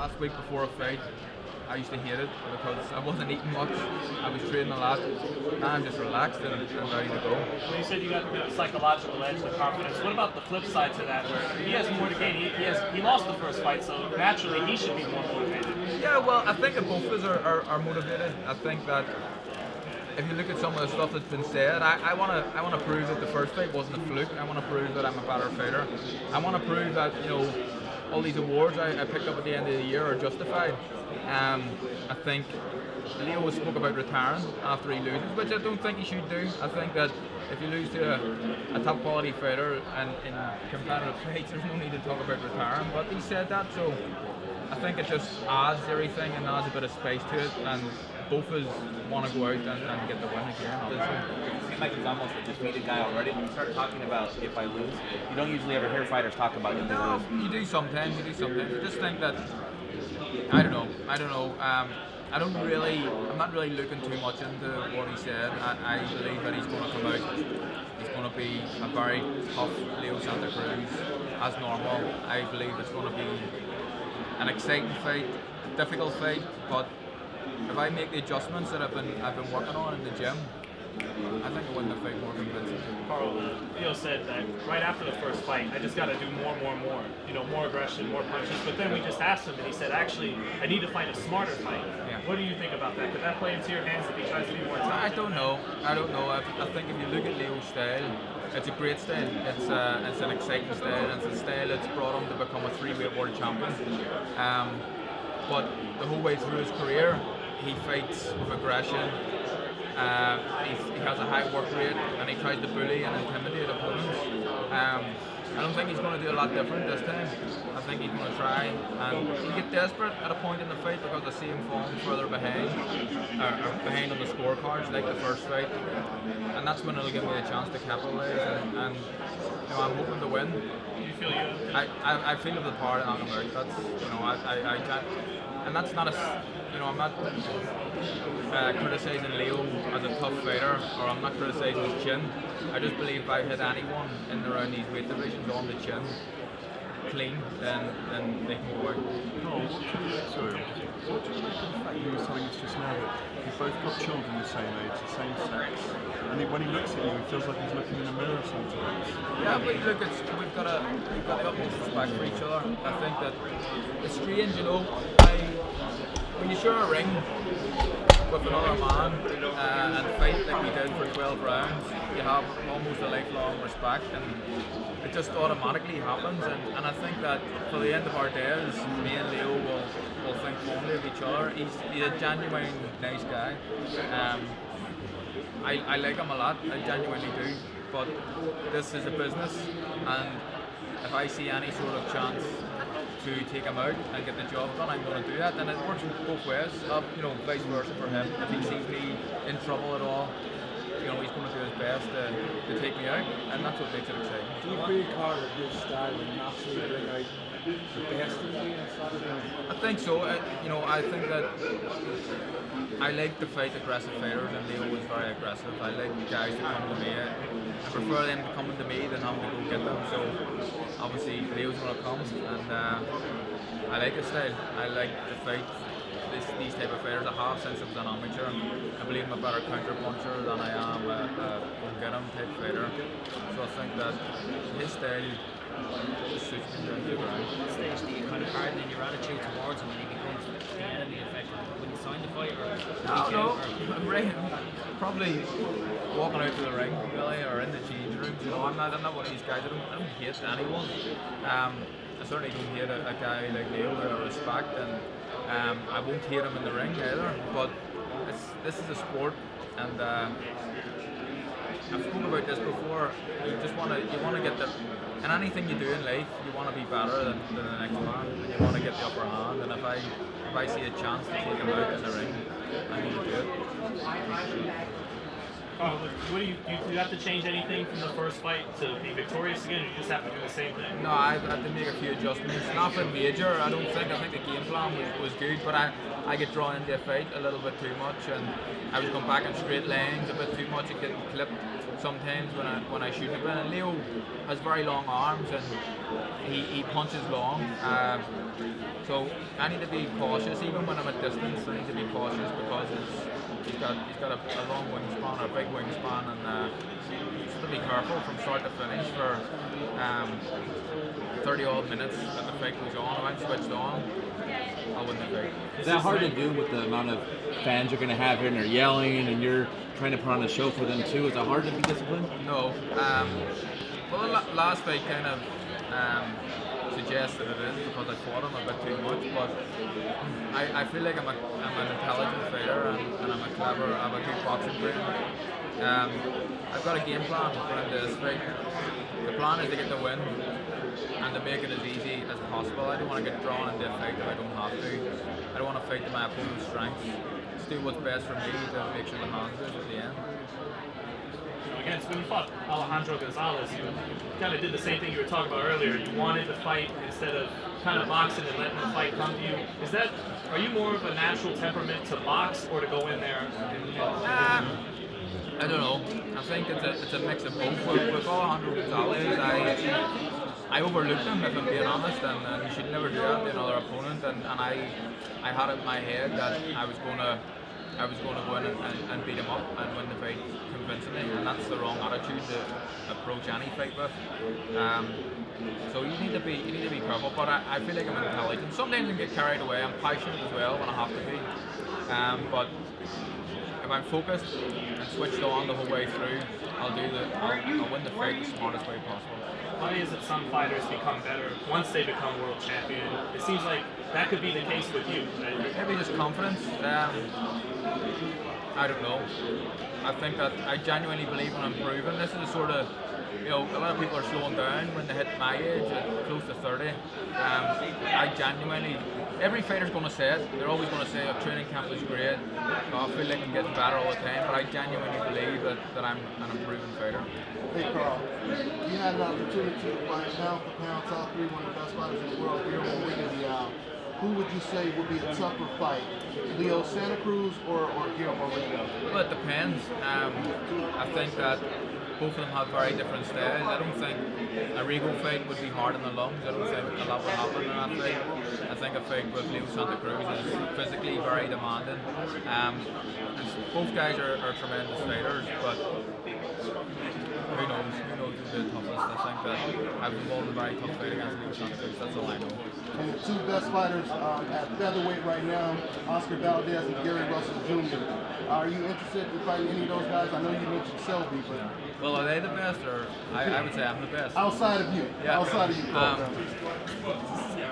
last week before a fight, I used to hate it because I wasn't eating much. I was training a lot. Now I'm just relaxed and ready to go. Well, you said you got the psychological edge, the confidence. What about the flip side to that, where he has more to gain? He lost the first fight, so naturally he should be more motivated. Yeah, well, I think that both of us are motivated. I think that if you look at some of the stuff that's been said, I want to prove that the first fight wasn't a fluke. I want to prove that I'm a better fighter. I want to prove that all these awards I picked up at the end of the year are justified. I think Leo spoke about retiring after he loses, which I don't think he should do. I think that if you lose to a top quality fighter and in competitive fights, there's no need to talk about retiring. But he said that, so I think it just adds everything and adds a bit of space to it. And both of us want to go out and get the win again. It seems like he's almost a defeated guy already. When you start talking about if I lose, you don't usually ever hear fighters talk about if they lose. You do sometimes. I just think that I don't know. I'm not really looking too much into what he said. I believe that he's going to come out. He's going to be a very tough Leo Santa Cruz as normal. I believe it's going to be an exciting fight, difficult fight, but if I make the adjustments that I've been working on in the gym, I think I win the fight more convincingly. Carl, Leo said that right after the first fight, I just got to do more. More aggression, more punches. But then we just asked him, and he said, actually, I need to find a smarter fight. Yeah. What do you think about that? Could that play into your hands if he tries to be more tough? I don't know. I think if you look at Leo's style, it's a great style. It's an exciting style. It's a style that's brought him to become a 3-weight world champion. But the whole way through his career, he fights with aggression. He has a high work rate and he tries to bully and intimidate opponents. I don't think he's going to do a lot different this time. I think he's going to try and he'll get desperate at a point in the fight because I see him falling further behind on the scorecards like the first fight, and that's when it'll give me a chance to capitalise and I'm hoping to win. Do you feel you? I feel of the power to knock him out. That's I can't, and that's not I'm not criticising Leo as a tough fighter, or I'm not criticising his chin. I just believe if I hit anyone in and around these weight divisions on the chin clean, then they can go out. What do you make of the fact you were telling us just now that you've both got children the same age, the same sex, and when he looks at you, he feels like he's looking in a mirror sometimes? Yeah, but look, we've got the utmost respect for each other. I think that it's strange, when you share a ring with another man and fight like we did for 12 rounds, you have almost a lifelong respect, and it just automatically happens. And I think that for the end of our days, me and Leo will think fondly of each other. He's a genuine nice guy. I like him a lot, I genuinely do. But this is a business, and if I see any sort of chance to take him out and get the job done, I'm going to do that, and it works both ways. Vice versa for him. If he sees me in trouble at all, he's going to do his best to take me out, and that's what makes it exciting. Do you feel, Carl, that his style will naturally bring out the best in you? I think so. I think that I like to fight aggressive fighters, and Leo was very aggressive. I like guys to come to me. I prefer them to come to me than having to go get them. So obviously Leo's going to come, and I like his style. I like to fight these type of fighters. I have since I was an amateur. I believe I'm a better counter puncher than I am a go get him type fighter. So I think that his style just suits me down to the ground. At what stage do you kind of harden in your attitude towards him when he becomes the enemy effectively? When you sign the fight, or No. Probably walking out to the ring, really, or in the change rooms. I'm not one of these guys. I don't hate anyone. I certainly don't hate a guy like Leo that I respect, and I won't hate him in the ring either. But this is a sport, and I've spoken about this before. You want to get the. In anything you do in life, you want to be better than the next man, and you want to get the upper hand. And if I see a chance to take him out in the ring, I'm going to do it. Do you have to change anything from the first fight to be victorious again, or you just have to do the same thing? No, I had to make a few adjustments. Nothing major, I don't think. I think the game plan was good, but I get drawn into a fight a little bit too much, and I was going back in straight lines a bit too much and getting clipped sometimes when I shouldn't have been. And Leo has very long arms and he punches long. So I need to be cautious, even when I'm at distance. I need to be cautious because he's got a long wingspan, a big wingspan, and just to be careful from start to finish for 30 odd minutes that the fight goes on. If I'm switched on, I'll win the fight. Is that hard to do with the amount of fans you're going to have here and they're yelling and you're trying to put on a show for them too? Is it hard to be disciplined? No. Well, the last fight kind of suggested it is because I fought him a bit too much, but I feel like I'm an intelligent fighter and I'm a clever, I have a good boxing brain. I've got a game plan for into this fight. The plan is to get the win and to make it as easy as possible. I don't want to get drawn into a fight if I don't have to. I don't want to fight to my opponent's strengths. Just do what's best for me to make sure the hands is at the end. Against when you fought Alejandro Gonzalez, you kind of did the same thing you were talking about earlier. You wanted to fight instead of kind of boxing and letting the fight come to you. Are you more of a natural temperament to box or to go in there? I don't know. I think it's a mix of both. With Alejandro Gonzalez, I overlooked him, if I'm being honest, and you should never do that to another opponent. And I had it in my head that I was going to go in and beat him up and win the fight convincingly, and that's the wrong attitude to approach any fight with. So you need to be careful. But I feel like I'm intelligent. Sometimes I can get carried away. I'm passionate as well when I have to be. But if I'm focused and switched on the whole way through, I'll win the fight the smartest way possible. Why is it some fighters become better once they become world champion? It seems like that could be the case with you. Maybe just confidence. I don't know. I think that I genuinely believe when I'm proven. This is a sort of, a lot of people are slowing down when they hit my age at close to 30. I genuinely, every fighter's going to say it. They're always going to say, training camp was great. I feel like I'm getting better all the time, but I genuinely believe that I'm an improving fighter. Hey Carl, you had an opportunity to fight pound for pound top 3, one of the best fighters in the world, Guillermo Rigondeaux. Who would you say would be a tougher fight, Leo Santa Cruz or Guillermo Rigondeaux? Well, it depends. I think that both of them have very different styles. I don't think a Rigo fight would be hard on the lungs. I don't think a lot will happen in that fight. I think a fight with Leo Santa Cruz is physically very demanding. And both guys are tremendous fighters, but who knows who's the toughest. I think that I've been involved in a very tough fight against Leo Santa Cruz. That's all I know. And the two best fighters at featherweight right now, Oscar Valdez and Gary Russell Jr. Are you interested in fighting any of those guys? I know you mentioned Selby, but... Well, are they the best, or I would say I'm the best. Outside of you. Yeah. Outside of you, Carl.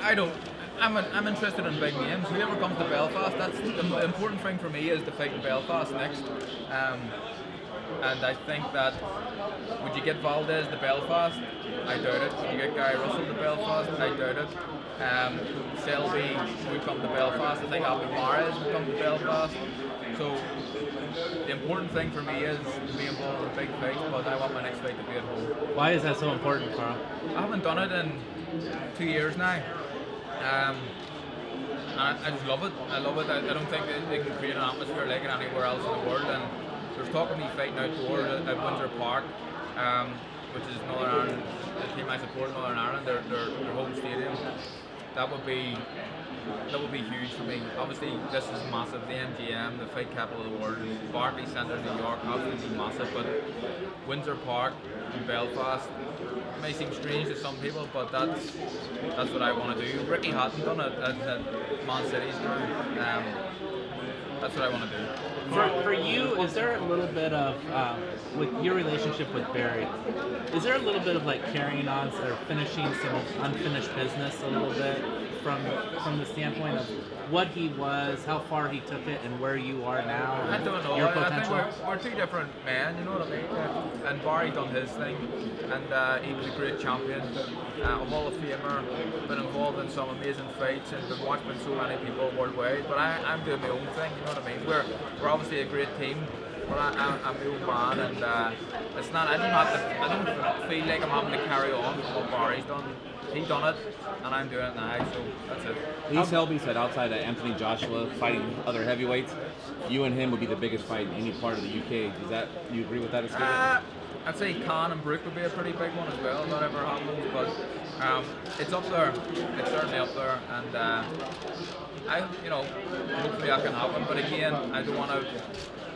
I don't. I'm interested in big names. Whoever comes to Belfast, that's the important thing for me is to fight in Belfast next. And I think that would you get Valdez to Belfast? I doubt it. Would you get Gary Russell to Belfast? I doubt it. Selby would come to Belfast. I think Alvin Mares would come to Belfast. So the important thing for me is to be involved in big fights, but I want my next fight to be at home. Why is that so important, Carl? I haven't done it in 2 years now. I just love it. I love it. I don't think they can create an atmosphere like it anywhere else in the world. And there's talk of me fighting outdoors at Windsor Park, which is Northern Ireland, the team I support, Northern Ireland, their home stadium. That would be huge for me. Obviously, this is massive. The MGM, the fight capital of the world, Barclays Centre, New York, absolutely massive. But Windsor Park in Belfast, it may seem strange to some people, but that's what I want to do. Ricky Hatton done it at Man City's ground. That's what I want to do. For you, is there a little bit of, with your relationship with Barry, is there a little bit of like carrying on or finishing some unfinished business a little bit from the standpoint of what he was, how far he took it, and where you are now? I don't know. Your I potential? think we're two different men, you know what I mean? And Barry done his thing, and he was a great champion, a Hall of Famer, been involved in some amazing fights and been watched by so many people worldwide. But I'm doing my own thing, you know what I mean? We're obviously a great team, but I'm my own man, and it's not. I don't feel like I'm having to carry on from what Barry's done. He done it, and I'm doing it now, so that's it. Lee Selby said outside of Anthony Joshua fighting other heavyweights, you and him would be the biggest fight in any part of the UK. Do you agree with that? I'd say Khan and Brook would be a pretty big one as well, if that ever happens, but it's up there. It's certainly up there, and hopefully that can happen. But again, I don't want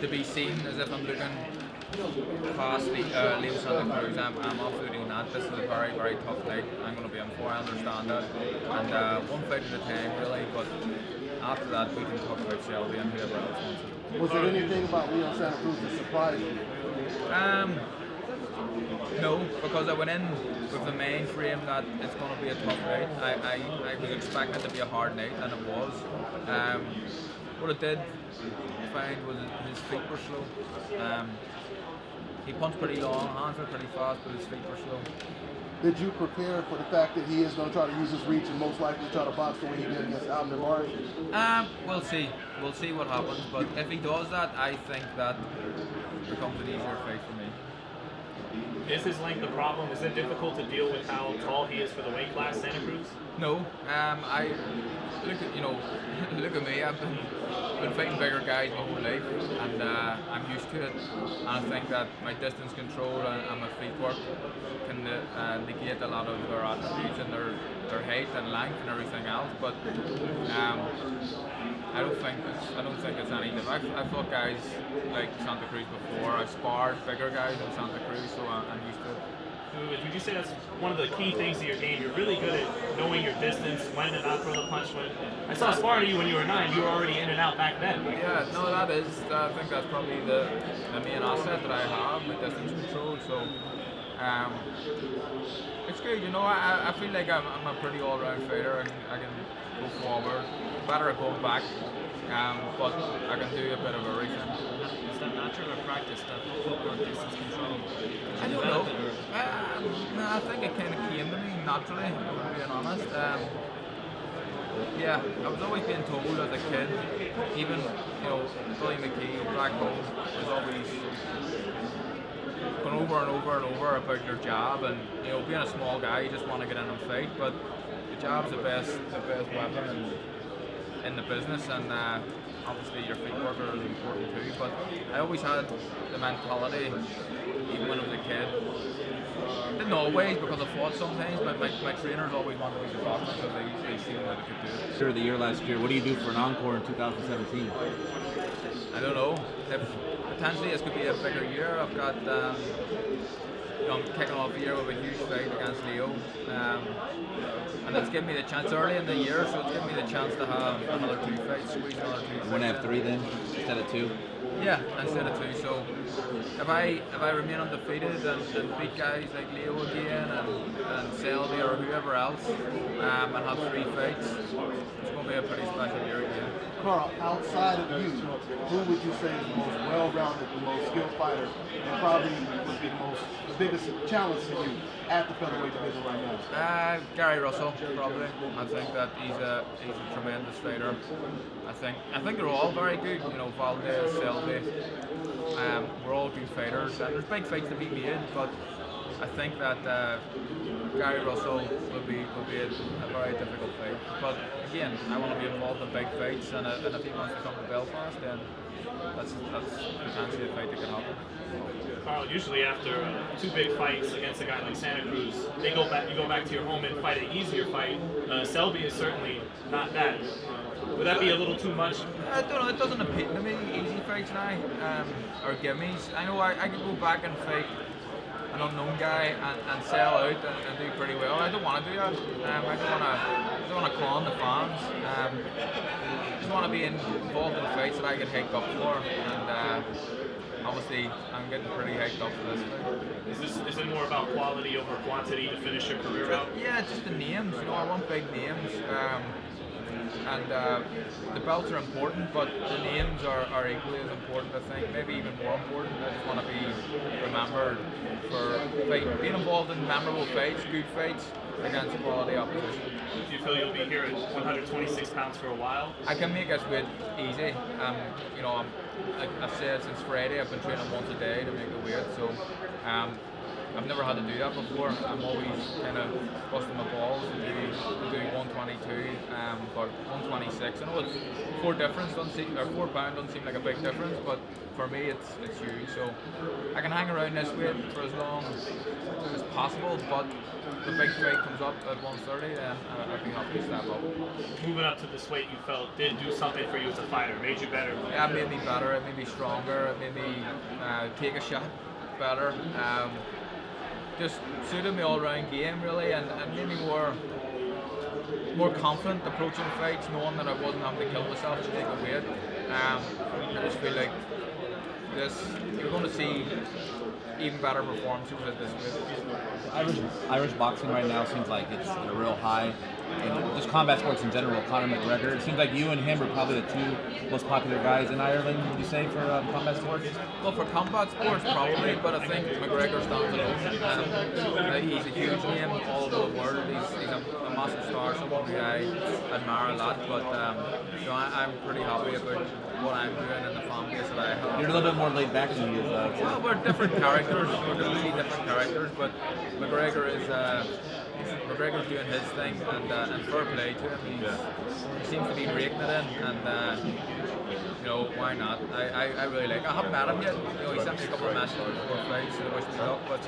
to be seen as if I'm looking past Leo Santa Cruz. I'm absolutely not. This is a very, very tough night. I'm going to be on for. I understand that, and one fight at a time, really. But after that, we can talk about Shelby and whoever else wants it. Was there anything about Leo Santa Cruz that surprised you? No, because I went in with the main frame that it's going to be a tough night. I was expecting it to be a hard night, and it was. What I did find was his feet were slow. He punched pretty long, hands were pretty fast, but his feet were slow. Did you prepare for the fact that he is going to try to use his reach and most likely try to box the way he did against Alvin Murray? We'll see. We'll see what happens. But if he does that, I think that becomes an easier fight for me. Is his length a problem? Is it difficult to deal with how tall he is for the weight class, Santa Cruz? No. I look at me. I've been fighting bigger guys my whole life, and I'm used to it. And I think that my distance control and my feet work can negate a lot of their attributes and their height and length and everything else. But I don't think it's any different. I've fought guys like Santa Cruz before. I've sparred bigger guys than Santa Cruz, so I'm used to it. Would you say that's one of the key things to your game? You're really good at knowing your distance, when to not throw the punch. When I saw sparring you when you were 9, you were already in and out back then. Yeah, no, that is. I think that's probably the main asset that I have, my distance control. So it's good. I feel like I'm a pretty all-round fighter. I can go forward, better at going back, but I can do a bit of everything. Is that natural or practice, that footwork distance control? I don't know. I think it kind of came to me naturally, if I'm being honest. Yeah, I was always being told as a kid, even, Billy McKee back home was always going over and over and over about your jab, and, being a small guy, you just want to get in and fight, but the jab's the best weapon in the business, and obviously your feet work are really important too, but I always had the mentality, even when I was a kid. Didn't always, because I fought sometimes, but my trainers always wanted me to box because they seen that I could do it. Sure, the year last year. What do you do for an encore in 2017? I don't know. If potentially this could be a bigger year. I've got I'm kicking off the year with a huge fight against Leo, and it's given me the chance early in the year, so it's given me the chance to have another 2 fights, squeeze another 2 fights. You want to have 3 then instead of 2? Yeah, instead of 2. So if I remain undefeated and beat guys like Leo again and Selby or whoever else, and have 3 fights, it's going to be a pretty special year again. Carl, outside of you, who would you say is the most well-rounded, the most skilled fighter, and probably would be the biggest challenge for you at the featherweight division right now? Gary Russell, probably. I think that he's a tremendous fighter. I think they're all very good. Valdez, Selby. We're all good fighters, and there's big fights to be made, but I think that Gary Russell will be a very difficult fight. But again, I want to be involved in big fights, and if he wants to come to Belfast, then that's potentially a fight that can happen. Carl, usually after 2 big fights against a guy like Santa Cruz, you go back to your home and fight an easier fight. Selby is certainly not that. Would that be a little too much? I don't know, it doesn't appeal to me, easy fights now, or gimmies. I know I could go back and fight an unknown guy and sell out and do pretty well. I don't want to do that. I don't want to con the fans. I just want to be involved in fights that I get hyped up for, and obviously I'm getting pretty hyped up for this fight. Is it more about quality over quantity to finish your career out? Yeah, just the names. I want big names. And the belts are important, but the names are equally as important, I think, maybe even more important. I just want to be remembered for being involved in memorable fights, good fights against quality opposition. Do you feel you'll be here at 126 pounds for a while? I can make this weight easy. Like I've said since Friday, I've been training once a day to make the weight, so I've never had to do that before. I'm always kind of busting my balls and doing 120 122, but 126. I know it's 4 difference, or £4 doesn't seem like a big difference, but for me it's huge. So I can hang around this weight for as long as possible, but the big fight comes up at 130, then I'd be happy to step up. Moving up to this weight, you felt did do something for you as a fighter, made you better. Yeah, it made me better, it made me stronger, it made me take a shot better. Just suited me all-round game really, and made me more confident approaching fights, knowing that I wasn't having to kill myself to take a weight. I just feel like you're going to see even better performances at this weight. Irish boxing right now seems like it's at a real high. And just combat sports in general, Conor McGregor. It seems like you and him are probably the 2 most popular guys in Ireland, would you say, for combat sports? Well, for combat sports, probably, but I think McGregor stands alone. He's a huge name all over the world. He's a massive star, someone who I admire a lot, but I'm pretty happy about what I'm doing and the fan base that I have. You're a little bit more laid back than he is. Well, we're different characters. We're completely different characters, but McGregor's doing his thing, and fair play to him. He seems to be breaking it in, and why not? I really like. I haven't met him yet. He sent me a couple of messages before fights, so I wish me luck, but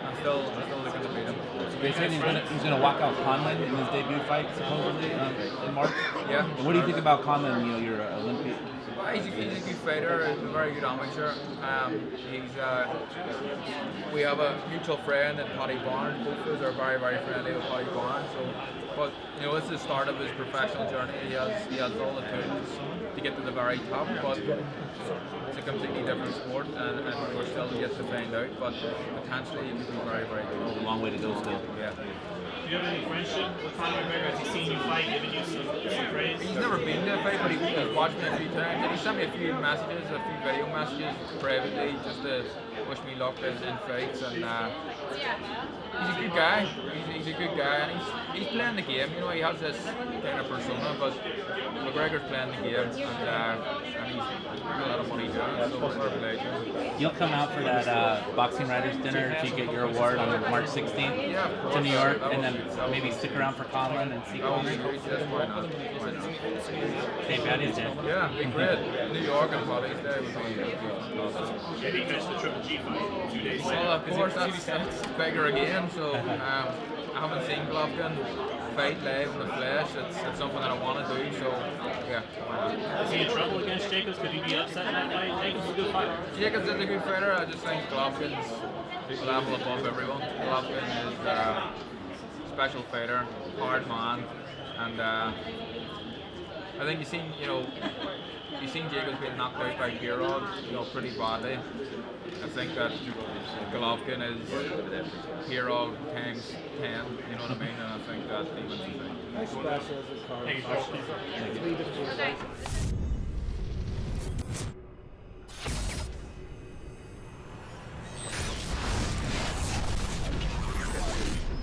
I'm still looking to beat him. They said he's gonna walk out Conlon in his debut fight supposedly in March. Yeah. And what do you think about Conlon? You're an Olympian. He's a good fighter, he's a very good amateur. We have a mutual friend in Paddy Barnes. Both of us are very, very friendly with Paddy Barnes. But it's the start of his professional journey. He has all the tools to get to the very top, but it's a completely different sport, and we're still yet to find out. But potentially, he could be very, very good. A long way to go still. Yeah. Do you have any friendship with Conor McGregor? Has he seen you fight, given you some praise? He's never been to a fight, but he's watched me a few times, and he sent me a few video messages privately, just to wish me luck in fights. And he's a good guy. He's a good guy, and he's playing the game. He has this kind of persona, but McGregor's playing the game, and he's got a lot of money doing it. So fair play to him. You'll come out for that Boxing Writers Dinner if you get your award on March 16th Yeah, of course. to New York, and then maybe stick around for Conlon and see Oh, Conor. yes, why not? Why not? St. Patty's Day. Yeah, it'd be great. New York and Paddy's Day would be awesome. Yeah, he missed the Triple G fight 2 days Well, of course, that's bigger again. So I haven't seen Golovkin fight live in the flesh. It's something that I want to do. So yeah, why not? Is he in trouble against Jacobs? Could he be upset in that fight? Jacobs is a good fighter. Jacobs is a good fighter. I just think Golovkin's a level above everyone. Golovkin is a special fighter, hard man, and I think you've seen Jacobs being knocked out by Pirog, pretty badly. I think that Golovkin is Pirog times 10, you know what I mean? And I think that he wins the fight. How special is the card? Thank you. Three to four.